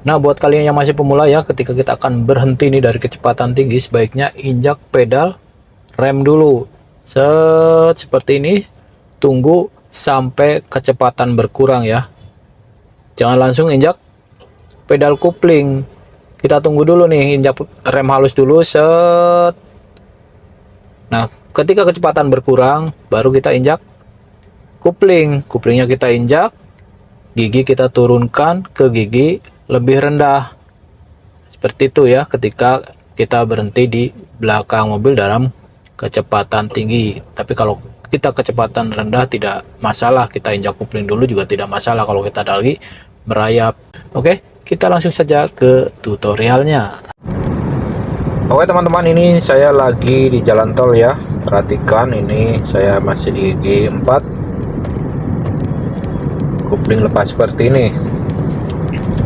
Nah, buat kalian yang masih pemula ya, ketika kita akan berhenti nih dari kecepatan tinggi, sebaiknya injak pedal rem dulu. Seperti ini, tunggu sampai kecepatan berkurang ya. Jangan langsung injak pedal kopling. Kita tunggu dulu nih, injak rem halus dulu, set. Nah, ketika kecepatan berkurang, baru kita injak kopling. Koplingnya kita injak, gigi kita turunkan ke gigi lebih rendah. Seperti itu ya, ketika kita berhenti di belakang mobil dalam kecepatan tinggi. Tapi kalau kita kecepatan rendah tidak masalah, kita injak kopling dulu juga tidak masalah kalau kita lagi merayap. Oke, kita langsung saja ke tutorialnya. Oke teman-teman, ini saya lagi di jalan tol ya. Perhatikan, ini saya masih di gigi 4, kopling lepas seperti ini.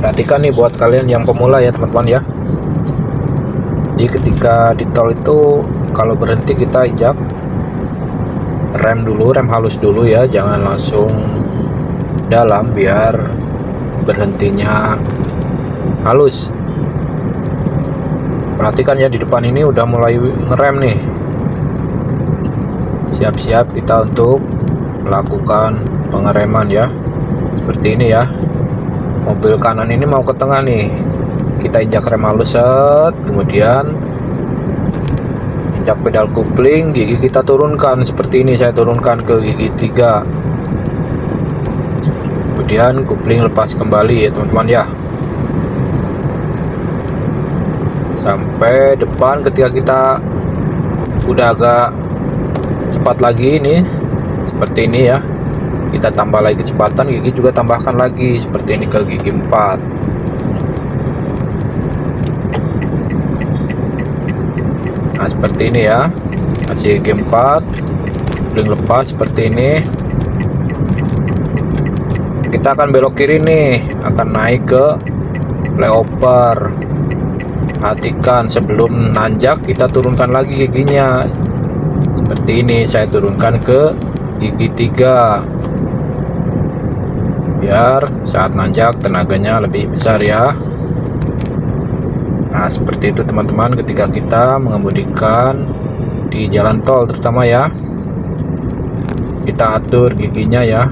Perhatikan nih buat kalian yang pemula ya teman-teman ya. Jadi ketika di tol itu kalau berhenti kita injak rem dulu, rem halus dulu ya, jangan langsung dalam biar berhentinya halus. Perhatikan ya, di depan ini udah mulai ngerem nih. Siap-siap kita untuk melakukan pengereman ya. Seperti ini ya. Mobil kanan ini mau ke tengah nih. Kita injak rem halus, set, kemudian injak pedal kopling, gigi kita turunkan seperti ini. Saya turunkan ke gigi 3. Kemudian kopling lepas kembali ya teman-teman ya. Sampai depan, ketika kita udah agak cepat lagi ini, seperti ini ya, kita tambah lagi kecepatan, gigi juga tambahkan lagi seperti ini ke gigi 4. Nah seperti ini ya, masih gigi 4, kopling lepas seperti ini. Kita akan belok kiri nih, akan naik ke flyover. Perhatikan, sebelum nanjak kita turunkan lagi giginya seperti ini. Saya turunkan ke gigi 3 biar saat nanjak tenaganya lebih besar ya. Nah seperti itu teman-teman, ketika kita mengemudikan di jalan tol terutama ya, kita atur giginya ya.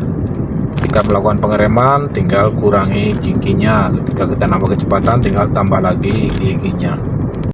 Ketika melakukan pengereman tinggal kurangi giginya, ketika kita nambah kecepatan tinggal tambah lagi giginya.